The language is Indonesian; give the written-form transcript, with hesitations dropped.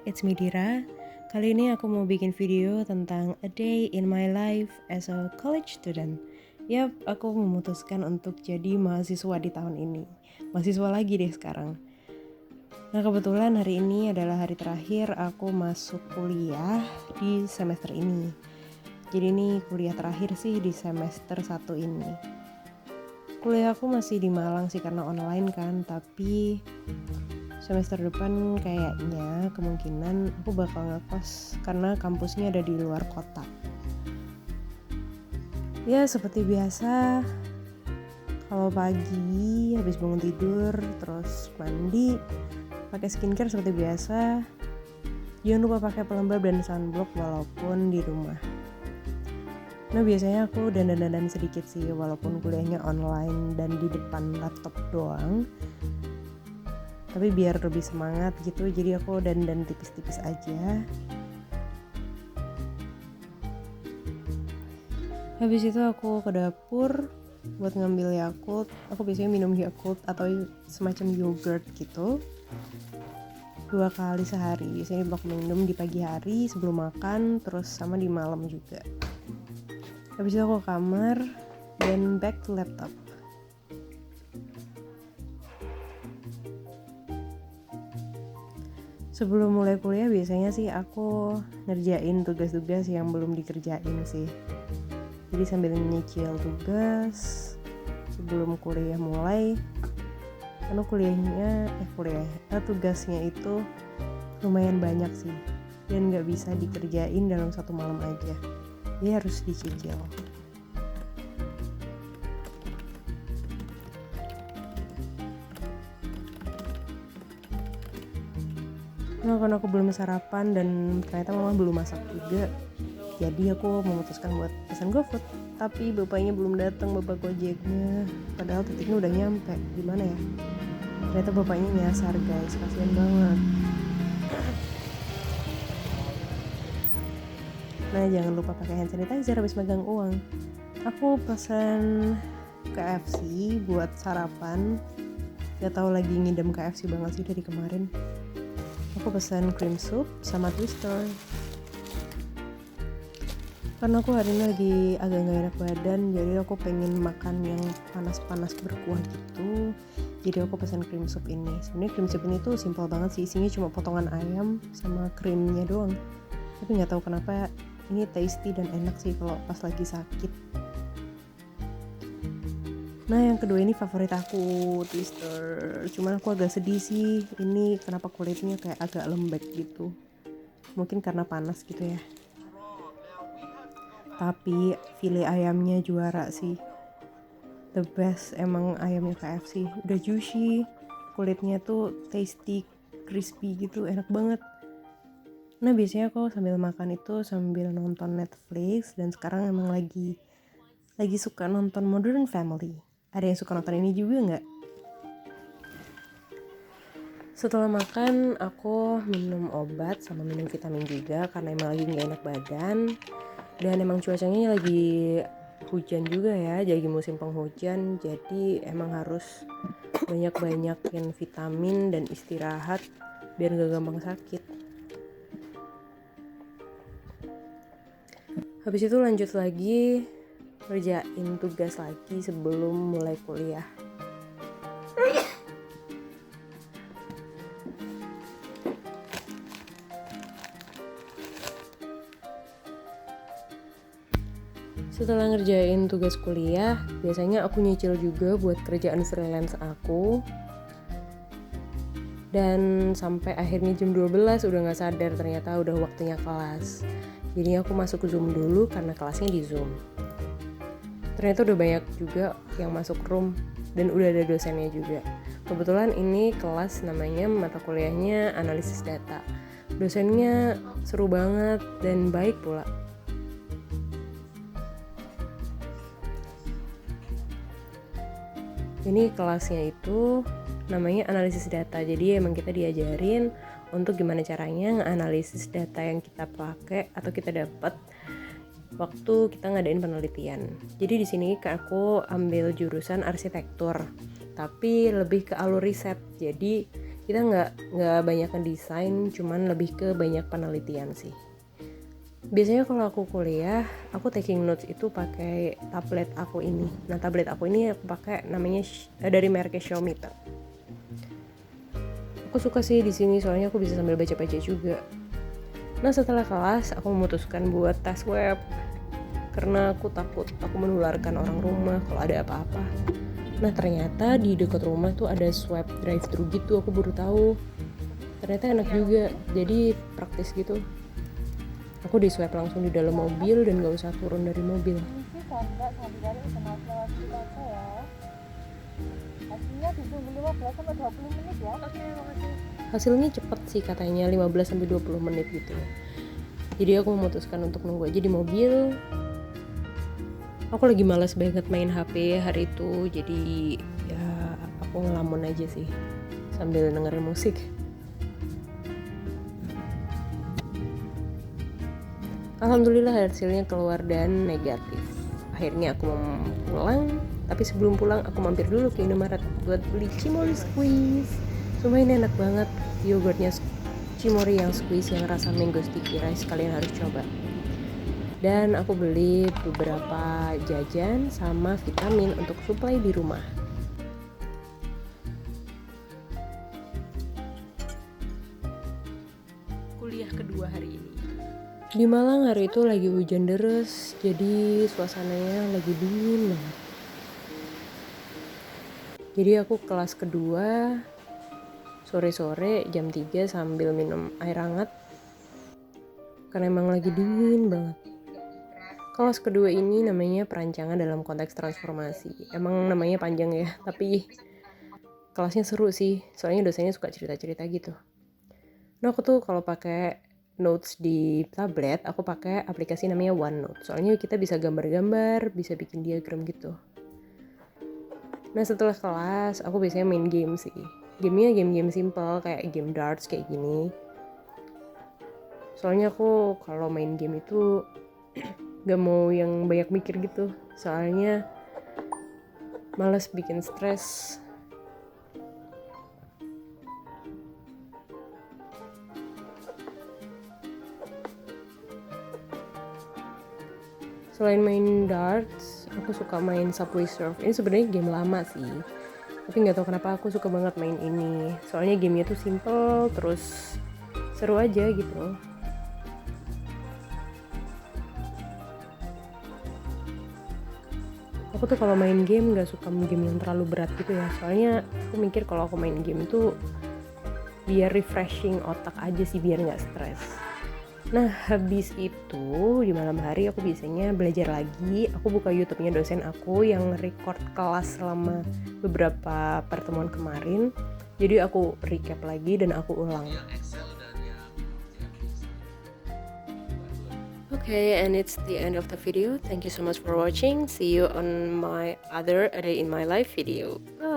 it's me Dira. Kali ini aku mau bikin video tentang a day in my life as a college student. Yap, aku memutuskan untuk jadi mahasiswa di tahun ini. Mahasiswa lagi deh sekarang. Nah, kebetulan hari ini adalah hari terakhir aku masuk kuliah di semester ini. Jadi ini kuliah terakhir sih di semester 1 ini. Kuliah aku masih di Malang sih karena online kan, tapi semester depan kayaknya kemungkinan aku bakal ngekos karena kampusnya ada di luar kota. Ya seperti biasa, kalau pagi habis bangun tidur terus mandi, pakai skincare seperti biasa. Jangan lupa pakai pelembab dan sunblock walaupun di rumah. Nah biasanya aku dandan-dandan sedikit sih walaupun kuliahnya online dan di depan laptop doang. Tapi biar lebih semangat gitu, jadi aku dandan tipis-tipis aja. Habis itu aku ke dapur buat ngambil Yakult. Aku biasanya minum Yakult atau semacam yogurt gitu 2 kali sehari. Biasanya aku minum di pagi hari sebelum makan, terus sama di malam juga. Habis itu aku ke kamar dan back to laptop. Sebelum mulai kuliah biasanya sih aku ngerjain tugas-tugas yang belum dikerjain sih. Jadi sambil nyicil tugas sebelum kuliah mulai. Karena tugasnya itu lumayan banyak sih dan nggak bisa dikerjain dalam satu malam aja. Dia harus dicicil. Nah, karena aku belum sarapan dan ternyata mama belum masak juga, jadi aku memutuskan buat pesan GoFood. Tapi bapaknya belum datang, bapak Gojeknya. Padahal titiknya udah nyampe. Gimana ya? Ternyata bapaknya nyasar guys, kasihan banget. Nah, jangan lupa pakai hand sanitizer habis megang uang. Aku pesan KFC buat sarapan. Gak tahu lagi ngidam KFC banget sih dari kemarin. Aku pesan cream soup sama twister. Karena aku hari ini lagi agak gak enak badan, jadi aku pengen makan yang panas-panas berkuah gitu. Jadi aku pesan cream soup ini. Sebenarnya cream soup ini tuh simple banget sih, isinya cuma potongan ayam sama krimnya doang. Tapi nggak tahu kenapa ini tasty dan enak sih kalau pas lagi sakit. Nah yang kedua ini favorit aku, twister. Cuman aku agak sedih sih, ini kenapa kulitnya kayak agak lembek gitu. Mungkin karena panas gitu ya. Tapi file ayamnya juara sih. The best emang ayamnya KFC. Udah juicy, kulitnya tuh tasty, crispy gitu, enak banget. Nah biasanya aku sambil makan itu sambil nonton Netflix. Dan sekarang emang lagi suka nonton Modern Family. Ada yang suka nonton ini juga nggak? Setelah makan aku minum obat sama minum vitamin juga karena emang lagi nggak enak badan. Dan emang cuacanya lagi hujan juga ya, jadi musim penghujan. Jadi emang harus banyak-banyakin vitamin dan istirahat biar gak gampang sakit. Habis itu lanjut lagi kerjain tugas lagi sebelum mulai kuliah. Setelah ngerjain tugas kuliah, biasanya aku nyicil juga buat kerjaan freelance aku. Dan sampai akhirnya jam 12 udah gak sadar ternyata udah waktunya kelas. Jadi aku masuk ke Zoom dulu karena kelasnya di Zoom. Ternyata udah banyak juga yang masuk room dan udah ada dosennya juga. Kebetulan ini kelas namanya mata kuliahnya analisis data. Dosennya seru banget dan baik pula. Ini kelasnya itu namanya analisis data. Jadi emang kita diajarin untuk gimana caranya nge-analisis data yang kita pakai atau kita dapat waktu kita ngadain penelitian. Jadi di sini aku ambil jurusan arsitektur, tapi lebih ke alur riset. Jadi kita nggak banyak ngedesain, cuman lebih ke banyak penelitian sih. Biasanya kalau aku kuliah, aku taking notes itu pakai tablet aku ini. Nah, tablet aku ini aku pakai namanya dari mereknya Xiaomi. Aku suka sih di sini soalnya aku bisa sambil baca-baca juga. Nah, setelah kelas aku memutuskan buat tes web karena aku takut aku menularkan orang rumah kalau ada apa-apa. Nah, ternyata di dekat rumah tuh ada swab drive-thru gitu, aku baru tahu. Ternyata enak juga, jadi praktis gitu. Aku di swab langsung di dalam mobil dan gak usah turun dari mobil. Hasilnya ditunggu 15-20 menit ya. Oke, makasih. Hasilnya cepet sih katanya, 15-20 menit gitu. Jadi aku memutuskan untuk nunggu aja di mobil. Aku lagi malas banget main HP hari itu, jadi ya aku ngelamun aja sih sambil dengerin musik. Alhamdulillah hasilnya keluar dan negatif. Akhirnya aku mau pulang, tapi sebelum pulang aku mampir dulu ke Indomaret buat beli Cimory Squeeze. Sumpah ini enak banget, yogurtnya Cimory yang squeeze yang rasa mango sticky rice, kalian harus coba. Dan aku beli beberapa jajan sama vitamin untuk suplai di rumah. Kuliah kedua hari ini. Di Malang hari itu lagi hujan deras, jadi suasananya lagi dingin banget. Jadi aku kelas kedua sore-sore jam 3 sambil minum air hangat karena emang lagi dingin banget. Kelas kedua ini namanya perancangan dalam konteks transformasi. Emang namanya panjang ya, tapi kelasnya seru sih, soalnya dosennya suka cerita-cerita gitu. Nah, aku tuh kalau pakai notes di tablet, aku pakai aplikasi namanya OneNote. Soalnya kita bisa gambar-gambar, bisa bikin diagram gitu. Nah, setelah kelas, aku biasanya main game sih. Gamenya game-game simple kayak game darts kayak gini. Soalnya aku kalau main game itu gak mau yang banyak mikir gitu. Soalnya malas bikin stres. Selain main darts, aku suka main Subway Surf. Ini sebenarnya game lama sih, tapi nggak tahu kenapa aku suka banget main ini. Soalnya gamenya tuh simple, terus seru aja gitu. Aku tuh kalau main game nggak suka game yang terlalu berat gitu ya. Soalnya aku mikir kalau aku main game itu biar refreshing otak aja sih, biar nggak stres. Nah, habis itu di malam hari aku biasanya belajar lagi. Aku buka YouTube-nya dosen aku yang record kelas selama beberapa pertemuan kemarin. Jadi aku recap lagi dan aku ulang. Okay, and it's the end of the video. Thank you so much for watching. See you on my other A Day in My Life video. Bye.